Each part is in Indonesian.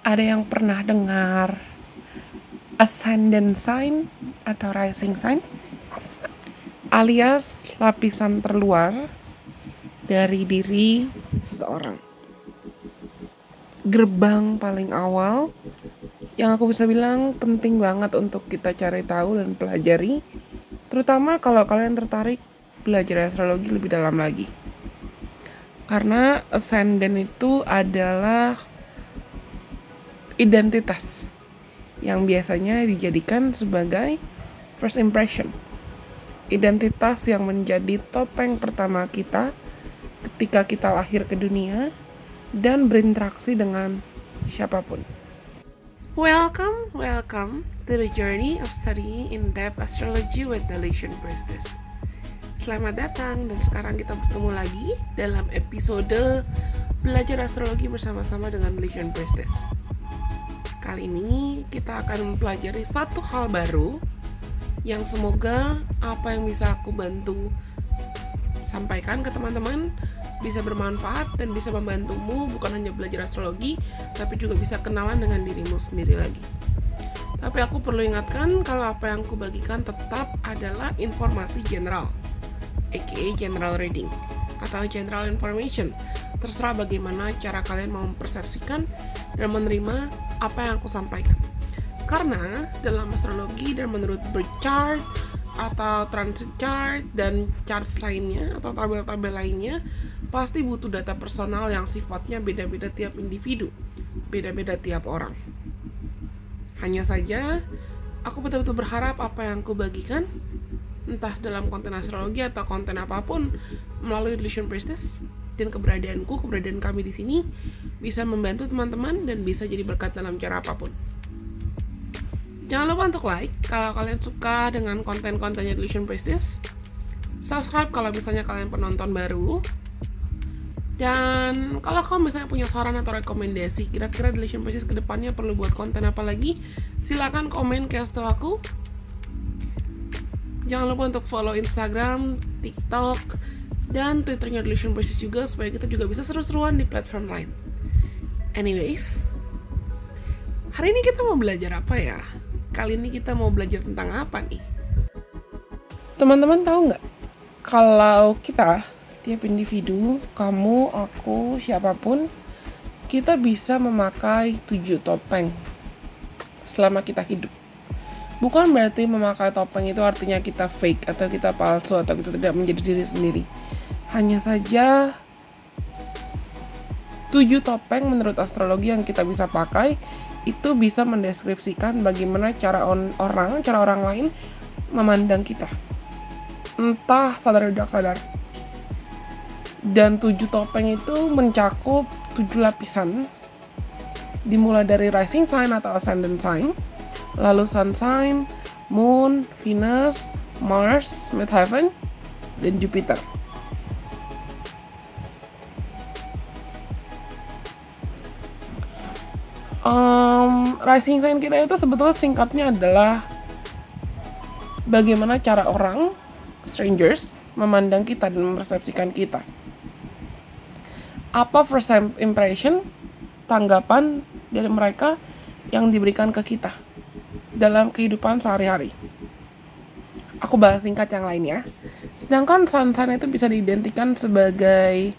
Ada yang pernah dengar ascendant sign atau rising sign? Alias lapisan terluar dari diri seseorang. Gerbang paling awal yang aku bisa bilang penting banget untuk kita cari tahu dan pelajari, terutama kalau kalian tertarik belajar astrologi lebih dalam lagi. Karena ascendant itu adalah identitas yang biasanya dijadikan sebagai first impression. Identitas yang menjadi topeng pertama kita ketika kita lahir ke dunia dan berinteraksi dengan siapapun. Welcome to the journey of studying in-depth astrology with the Lesion Priestess. Selamat datang, dan sekarang kita bertemu lagi dalam episode belajar astrologi bersama-sama dengan Lesion Priestess. Kali ini kita akan mempelajari satu hal baru yang semoga apa yang bisa aku bantu sampaikan ke teman-teman bisa bermanfaat dan bisa membantumu bukan hanya belajar astrologi, tapi juga bisa kenalan dengan dirimu sendiri lagi. Tapi aku perlu ingatkan kalau apa yang aku bagikan tetap adalah informasi general, aka general reading atau general information. Terserah bagaimana cara kalian mau mempersepsikan dan menerima apa yang aku sampaikan. Karena dalam astrologi dan menurut birth chart atau transit chart dan charts lainnya atau tabel-tabel lainnya pasti butuh data personal yang sifatnya beda-beda tiap individu, beda-beda tiap orang. Hanya saja aku betul-betul berharap apa yang aku bagikan, entah dalam konten astrologi atau konten apapun melalui Lesion Priestess dan keberadaan kami di sini bisa membantu teman-teman dan bisa jadi berkat dalam cara apapun. Jangan lupa untuk like kalau kalian suka dengan konten-kontennya Lesion Priestess, subscribe kalau misalnya kalian penonton baru, dan kalau kamu misalnya punya saran atau rekomendasi kira-kira Lesion Priestess kedepannya perlu buat konten apa lagi, silakan komen ke aku. Jangan lupa untuk follow Instagram, TikTok, dan Twitternya Lesion Priestess juga supaya kita juga bisa seru-seruan di platform lain. Anyways, hari ini kita mau belajar apa ya? Kali ini kita mau belajar tentang apa nih? Teman-teman tahu nggak? Kalau kita, tiap individu, kamu, aku, siapapun, kita bisa memakai 7 topeng selama kita hidup. Bukan berarti memakai topeng itu artinya kita fake atau kita palsu atau kita tidak menjadi diri sendiri. Hanya saja 7 topeng menurut astrologi yang kita bisa pakai itu bisa mendeskripsikan bagaimana cara orang lain memandang kita. Entah sadar atau tidak sadar. Dan 7 topeng itu mencakup 7 lapisan. Dimulai dari rising sign atau ascendant sign, lalu sun sign, moon, Venus, Mars, midheaven, dan Jupiter. Rising sign kita itu sebetulnya singkatnya adalah bagaimana cara orang, strangers, memandang kita dan mempersepsikan kita. Apa first impression, tanggapan dari mereka yang diberikan ke kita dalam kehidupan sehari-hari. Aku bahas singkat yang lain ya. Sedangkan sun sign itu bisa diidentikan sebagai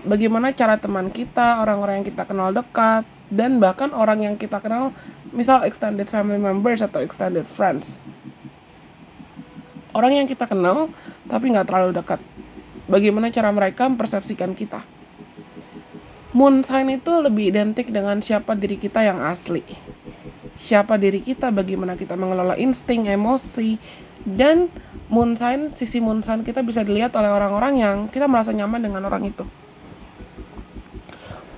bagaimana cara teman kita, orang-orang yang kita kenal dekat, dan bahkan orang yang kita kenal, misal extended family members atau extended friends. Orang yang kita kenal tapi nggak terlalu dekat. Bagaimana cara mereka mempersepsikan kita. Moon sign itu lebih identik dengan siapa diri kita yang asli. Siapa diri kita, bagaimana kita mengelola insting, emosi, dan sisi moon sign kita bisa dilihat oleh orang-orang yang kita merasa nyaman dengan orang itu.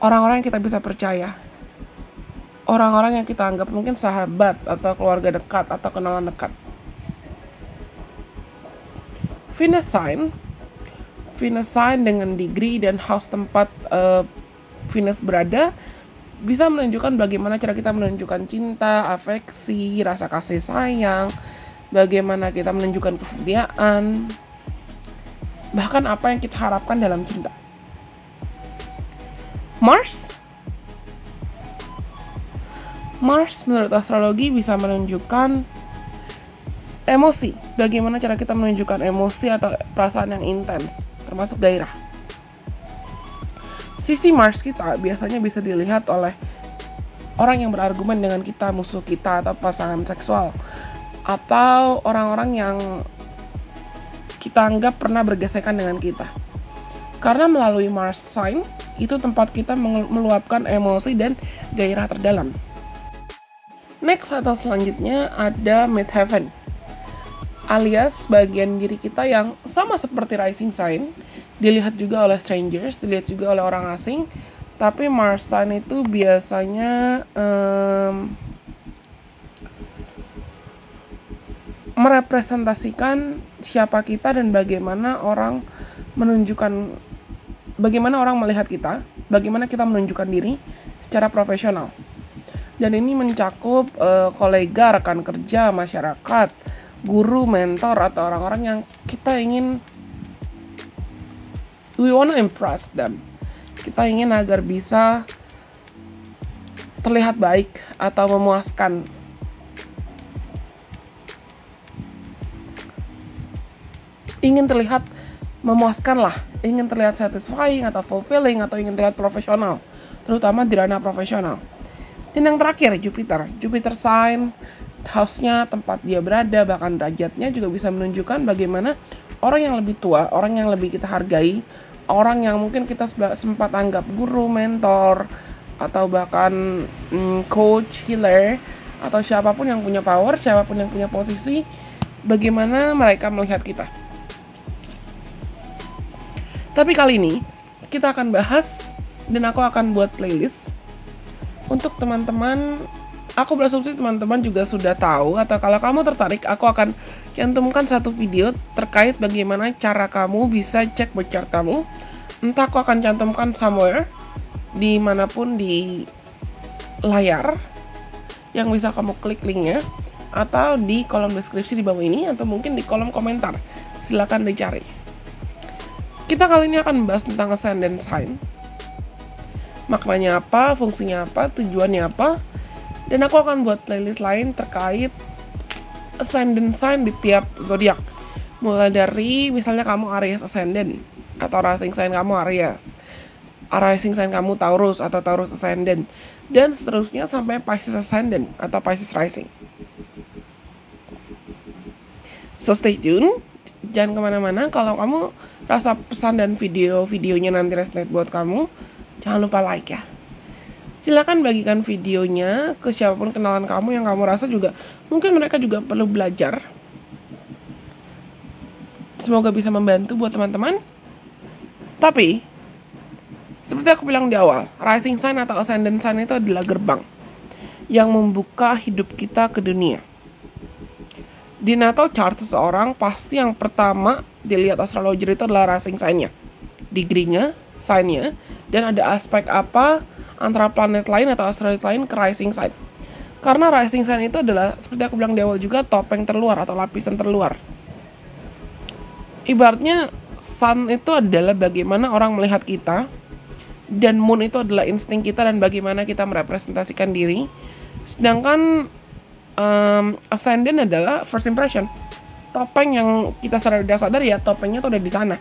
Orang-orang yang kita bisa percaya. Orang-orang yang kita anggap mungkin sahabat atau keluarga dekat atau kenalan dekat. Venus sign dengan degree dan house tempat Venus berada bisa menunjukkan bagaimana cara kita menunjukkan cinta, afeksi, rasa kasih sayang, bagaimana kita menunjukkan kesetiaan, bahkan apa yang kita harapkan dalam cinta. Mars Mars menurut astrologi bisa menunjukkan emosi. Bagaimana cara kita menunjukkan emosi atau perasaan yang intens, termasuk gairah. Sisi Mars kita biasanya bisa dilihat oleh orang yang berargumen dengan kita, musuh kita, atau pasangan seksual, atau orang-orang yang kita anggap pernah bergesekan dengan kita. Karena melalui Mars sign, itu tempat kita meluapkan emosi dan gairah terdalam. Next atau selanjutnya ada midheaven, alias bagian diri kita yang sama seperti rising sign, dilihat juga oleh strangers, dilihat juga oleh orang asing. Tapi Mars sign itu biasanya merepresentasikan siapa kita dan bagaimana orang melihat kita, bagaimana kita menunjukkan diri secara profesional. Dan ini mencakup kolega, rekan kerja, masyarakat, guru, mentor, atau orang-orang yang kita ingin, we wanna impress them. Kita ingin agar bisa terlihat baik atau memuaskan. Ingin terlihat memuaskan lah, ingin terlihat satisfying atau fulfilling, atau ingin terlihat profesional, terutama di ranah profesional. Dan yang terakhir, Jupiter sign, house-nya, tempat dia berada, bahkan derajatnya juga bisa menunjukkan bagaimana orang yang lebih tua, orang yang lebih kita hargai, orang yang mungkin kita sempat anggap guru, mentor, atau bahkan coach, healer, atau siapapun yang punya power, siapapun yang punya posisi, bagaimana mereka melihat kita. Tapi kali ini kita akan bahas, dan aku akan buat playlist untuk teman-teman. Aku berasumsi teman-teman juga sudah tahu, atau kalau kamu tertarik, aku akan cantumkan satu video terkait bagaimana cara kamu bisa cek birth chart kamu. Entah aku akan cantumkan somewhere, dimanapun di layar, yang bisa kamu klik linknya, atau di kolom deskripsi di bawah ini, atau mungkin di kolom komentar. Silakan dicari. Kita kali ini akan membahas tentang ascendant sign. Maknanya apa, fungsinya apa, tujuannya apa. Dan aku akan buat playlist lain terkait ascendant sign di tiap zodiak. Mulai dari misalnya kamu Aries ascendant, atau rising sign kamu Aries, rising sign kamu Taurus atau Taurus ascendant, dan seterusnya sampai Pisces ascendant atau Pisces rising. So stay tune, jangan kemana-mana. Kalau kamu rasa pesan dan videonya nanti resonate buat kamu, jangan lupa like ya. Silakan bagikan videonya ke siapapun kenalan kamu yang kamu rasa juga mungkin mereka juga perlu belajar. Semoga bisa membantu buat teman-teman. Tapi seperti aku bilang di awal, rising sign atau ascendant sign itu adalah gerbang yang membuka hidup kita ke dunia. Di natal chart seseorang, pasti yang pertama dilihat astrologer itu adalah rising sign-nya, degree-nya, sign-nya, dan ada aspek apa antara planet lain atau asteroid lain ke rising sign. Karena rising sign itu adalah, seperti aku bilang di awal juga, topeng terluar atau lapisan terluar. Ibaratnya sun itu adalah bagaimana orang melihat kita, dan moon itu adalah insting kita dan bagaimana kita merepresentasikan diri. Sedangkan ascendant adalah first impression, topeng yang kita sadar ya, topengnya tuh udah di sana.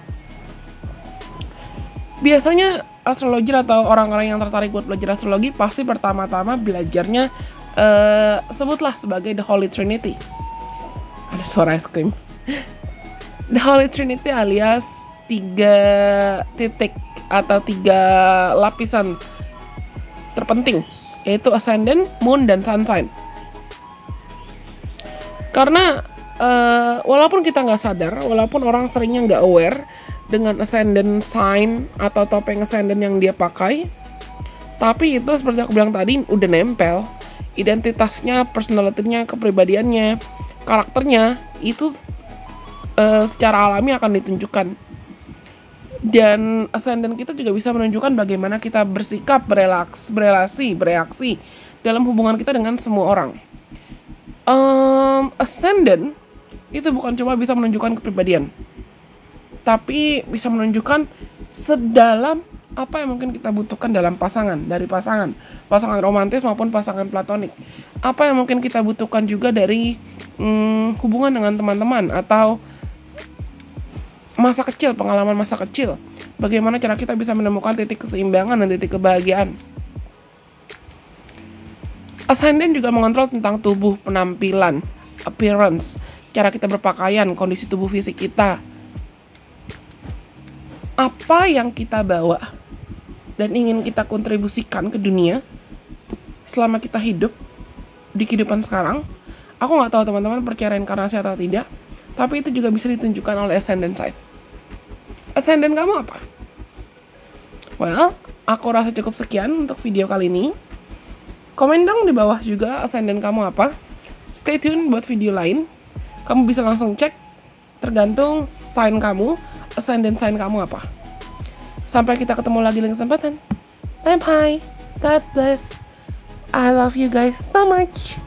Biasanya astrologer atau orang-orang yang tertarik buat belajar astrologi pasti pertama-tama belajarnya sebutlah sebagai The Holy Trinity. Ada suara es krim. The Holy Trinity alias 3 titik atau 3 lapisan terpenting, yaitu ascendant, moon, dan sun sign. Karena walaupun kita nggak sadar, walaupun orang seringnya nggak aware dengan ascendant sign atau topeng ascendant yang dia pakai, tapi itu seperti aku bilang tadi udah nempel. Identitasnya, personality-nya, kepribadiannya, karakternya itu secara alami akan ditunjukkan. Dan ascendant kita juga bisa menunjukkan bagaimana kita bersikap, bereaksi dalam hubungan kita dengan semua orang. Ascendant itu bukan cuma bisa menunjukkan kepribadian, tapi bisa menunjukkan sedalam Apa yang mungkin kita butuhkan dalam pasangan, dari pasangan romantis maupun pasangan platonik. Apa yang mungkin kita butuhkan juga dari hubungan dengan teman-teman atau masa kecil, pengalaman masa kecil. Bagaimana cara kita bisa menemukan titik keseimbangan dan titik kebahagiaan. Ascendant juga mengontrol tentang tubuh, penampilan, appearance, cara kita berpakaian, kondisi tubuh fisik kita. Apa yang kita bawa dan ingin kita kontribusikan ke dunia selama kita hidup di kehidupan sekarang. Aku nggak tahu teman-teman percaya reinkarnasi atau tidak, tapi itu juga bisa ditunjukkan oleh ascendant sign. Ascendant kamu apa? Well, aku rasa cukup sekian untuk video kali ini. Komen dong di bawah juga ascendant kamu apa. Stay tune buat video lain. Kamu bisa langsung cek tergantung sign kamu, ascendant sign kamu apa. Sampai kita ketemu lagi dengan kesempatan. Bye bye. God bless. I love you guys so much.